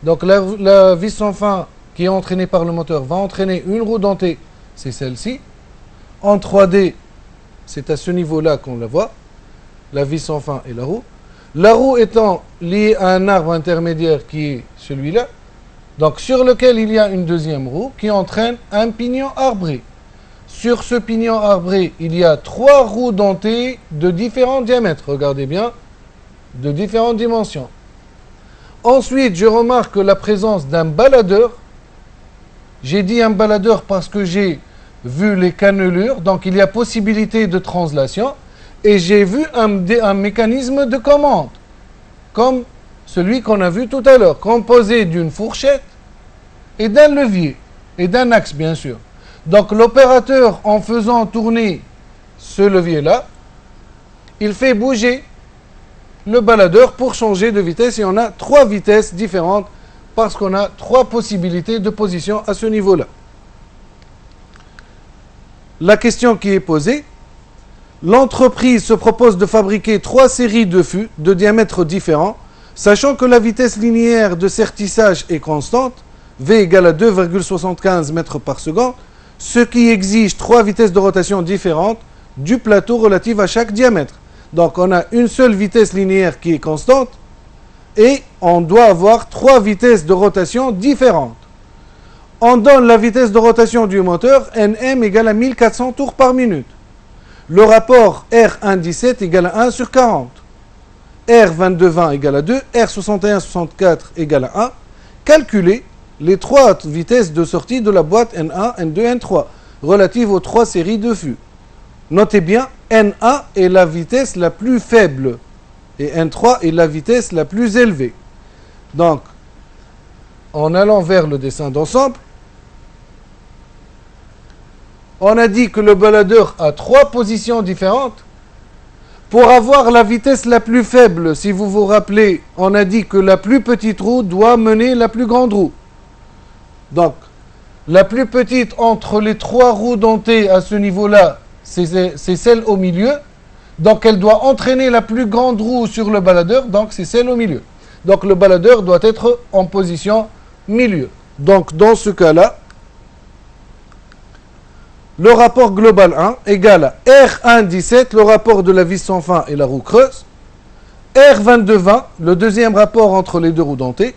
Donc la vis sans fin qui est entraînée par le moteur va entraîner une roue dentée, c'est celle-ci. En 3D, c'est à ce niveau-là qu'on la voit, la vis sans fin et la roue. La roue étant liée à un arbre intermédiaire qui est celui-là, donc sur lequel il y a une deuxième roue qui entraîne un pignon arbré. Sur ce pignon arbré, il y a 3 roues dentées de différents diamètres, regardez bien, de différentes dimensions. Ensuite, je remarque la présence d'un baladeur. J'ai dit un baladeur parce que j'ai vu les cannelures, donc il y a possibilité de translation, et j'ai vu un mécanisme de commande, comme celui qu'on a vu tout à l'heure, composé d'une fourchette et d'un levier, et d'un axe bien sûr. Donc l'opérateur, en faisant tourner ce levier-là, il fait bouger le baladeur pour changer de vitesse, et on a 3 vitesses différentes parce qu'on a 3 possibilités de position à ce niveau-là. La question qui est posée, l'entreprise se propose de fabriquer 3 séries de fûts de diamètres différents, sachant que la vitesse linéaire de sertissage est constante, V égale à 2,75 mètres par seconde, ce qui exige 3 vitesses de rotation différentes du plateau relatives à chaque diamètre. Donc on a une seule vitesse linéaire qui est constante et on doit avoir 3 vitesses de rotation différentes. On donne la vitesse de rotation du moteur, Nm égale à 1400 tours par minute. Le rapport R1,17 égale à 1 sur 40. R22,20 égale à 2, R61,64 égale à 1. Calculez les 3 vitesses de sortie de la boîte N1, N2, N3, relatives aux 3 séries de fûts. Notez bien, N1 est la vitesse la plus faible et N3 est la vitesse la plus élevée. Donc, en allant vers le dessin d'ensemble, on a dit que le baladeur a 3 positions différentes. Pour avoir la vitesse la plus faible, si vous vous rappelez, on a dit que la plus petite roue doit mener la plus grande roue. Donc, la plus petite entre les 3 roues dentées à ce niveau-là, c'est celle au milieu. Donc, elle doit entraîner la plus grande roue sur le baladeur. Donc, c'est celle au milieu. Donc, le baladeur doit être en position milieu. Donc, dans ce cas-là, le rapport global 1 égale à R1,17, le rapport de la vis sans fin et la roue creuse. R22,20, le deuxième rapport entre les 2 roues dentées.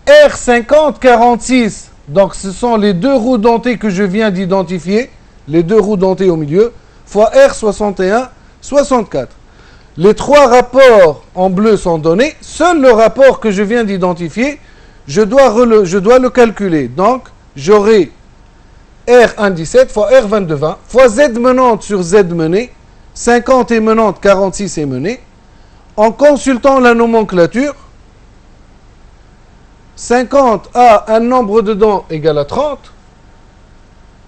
R50,46, donc ce sont les 2 roues dentées que je viens d'identifier, les 2 roues dentées au milieu, fois R61,64. Les 3 rapports en bleu sont donnés. Seul le rapport que je viens d'identifier, je dois le calculer. Donc, j'aurai R1,17 fois R22,20 fois Z menante sur Z menée. 50 est menante, 46 est menée. En consultant la nomenclature, 50 a un nombre de dents égal à 30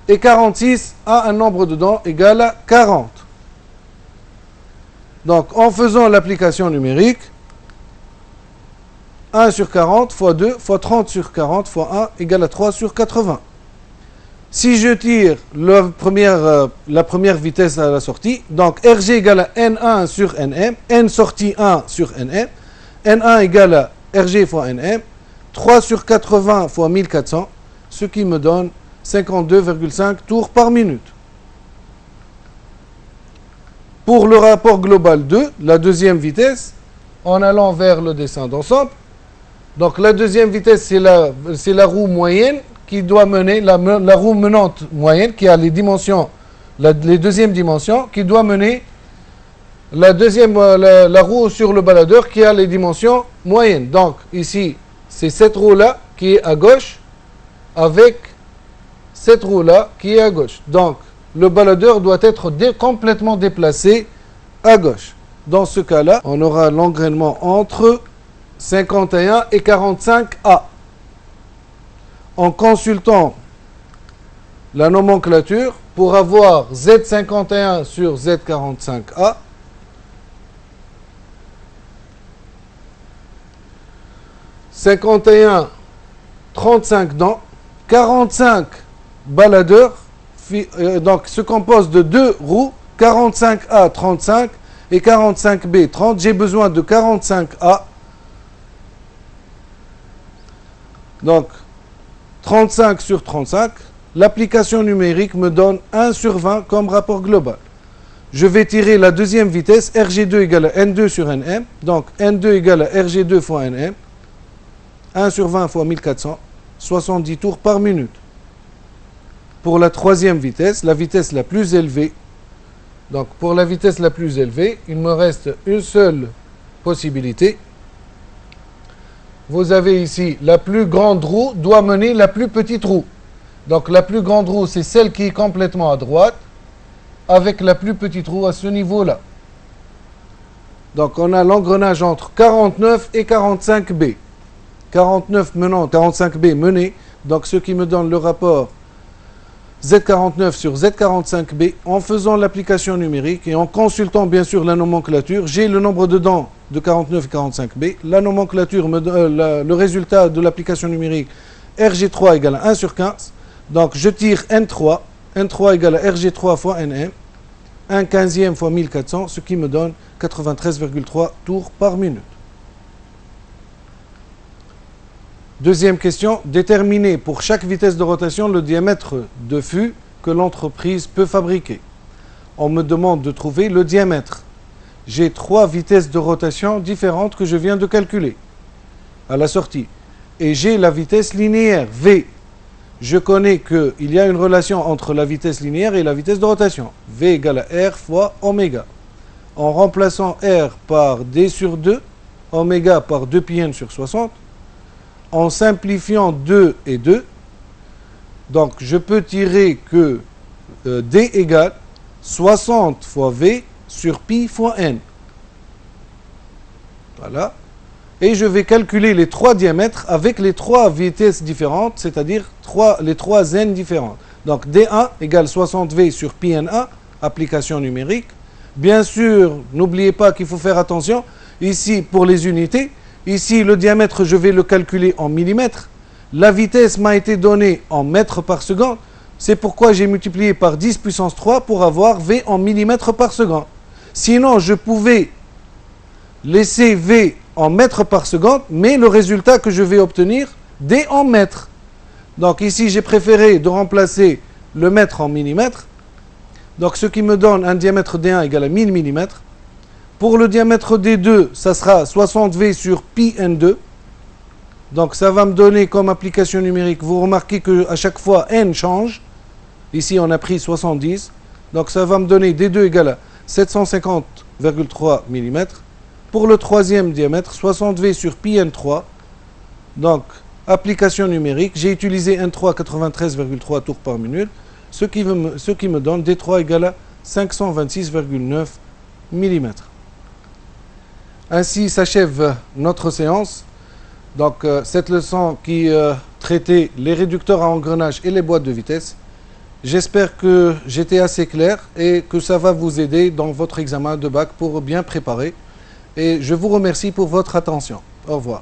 et 46 a un nombre de dents égal à 40. Donc, en faisant l'application numérique, 1 sur 40 fois 2 fois 30 sur 40 fois 1 égale à 3 sur 80. Si je tire la première vitesse à la sortie, donc RG égale à N1 sur Nm, N sortie 1 sur Nm, N1 égale à RG fois Nm, 3 sur 80 fois 1400, ce qui me donne 52,5 tours par minute. pour le rapport global 2, la deuxième vitesse, en allant vers le dessin d'ensemble. Donc la deuxième vitesse, c'est la roue moyenne qui doit mener, la roue menante moyenne qui a les dimensions, les deuxièmes dimensions, qui doit mener la roue sur le baladeur qui a les dimensions moyennes. Donc ici, c'est cette roue-là qui est à gauche avec cette roue-là qui est à gauche. Donc le baladeur doit être complètement déplacé à gauche. Dans ce cas-là, on aura l'engrainement entre 51 et 45A. En consultant la nomenclature, pour avoir Z51 sur Z45A, « 51, 35 dents, 45 baladeurs, donc se compose de 2 roues, 45A 35 et 45B 30. J'ai besoin de 45A. Donc 35 sur 35. L'application numérique me donne 1 sur 20 comme rapport global. Je vais tirer la deuxième vitesse, RG2 égale à N2 sur NM. Donc N2 égale à RG2 fois NM. 1 sur 20 fois 1400, 70 tours par minute. Pour la troisième vitesse, la vitesse la plus élevée, donc pour la vitesse la plus élevée, il me reste une seule possibilité. Vous avez ici la plus grande roue doit mener la plus petite roue. Donc la plus grande roue, c'est celle qui est complètement à droite, avec la plus petite roue à ce niveau-là. Donc on a l'engrenage entre 49 et 45B. 49 menant, 45B mené, donc ce qui me donne le rapport Z49 sur Z45B. En faisant l'application numérique et en consultant bien sûr la nomenclature, j'ai le nombre de dents de 49 et 45B. La nomenclature, le résultat de l'application numérique, RG3 égale à 1 sur 15. Donc je tire N3. N3 égale à RG3 fois NM. 1 quinzième fois 1400, ce qui me donne 93,3 tours par minute. Deuxième question, déterminer pour chaque vitesse de rotation le diamètre de fût que l'entreprise peut fabriquer. On me demande de trouver le diamètre. J'ai 3 vitesses de rotation différentes que je viens de calculer à la sortie. Et j'ai la vitesse linéaire, V. Je connais qu'il y a une relation entre la vitesse linéaire et la vitesse de rotation. V égale à R fois oméga. En remplaçant R par D sur 2, oméga par 2 pi n sur 60, en simplifiant 2 et 2, donc je peux tirer que D égale 60 fois V sur pi fois n. Voilà. Et je vais calculer les 3 diamètres avec les 3 vitesses différentes, c'est-à-dire les 3 n différentes. Donc D1 égale 60V sur pi n1, application numérique. Bien sûr, n'oubliez pas qu'il faut faire attention, ici pour les unités, ici le diamètre je vais le calculer en millimètres. La vitesse m'a été donnée en mètres par seconde. C'est pourquoi j'ai multiplié par 10 puissance 3 pour avoir V en millimètres par seconde. Sinon, je pouvais laisser V en mètres par seconde, mais le résultat que je vais obtenir, D en mètres. Donc ici, j'ai préféré de remplacer le mètre en millimètres. Donc ce qui me donne un diamètre D1 égale à 1000 mm. Pour le diamètre D2, ça sera 60V sur pi N2. Donc ça va me donner comme application numérique, vous remarquez qu'à chaque fois N change. Ici on a pris 70. Donc ça va me donner D2 égale à 750,3 mm. Pour le troisième diamètre, 60V sur pi N3. Donc application numérique, j'ai utilisé N3 93,3 tours par minute. Ce qui me donne D3 égale à 526,9 mm. Ainsi s'achève notre séance. Donc cette leçon qui traitait les réducteurs à engrenage et les boîtes de vitesse. J'espère que j'étais assez clair et que ça va vous aider dans votre examen de bac pour bien préparer. Et je vous remercie pour votre attention. Au revoir.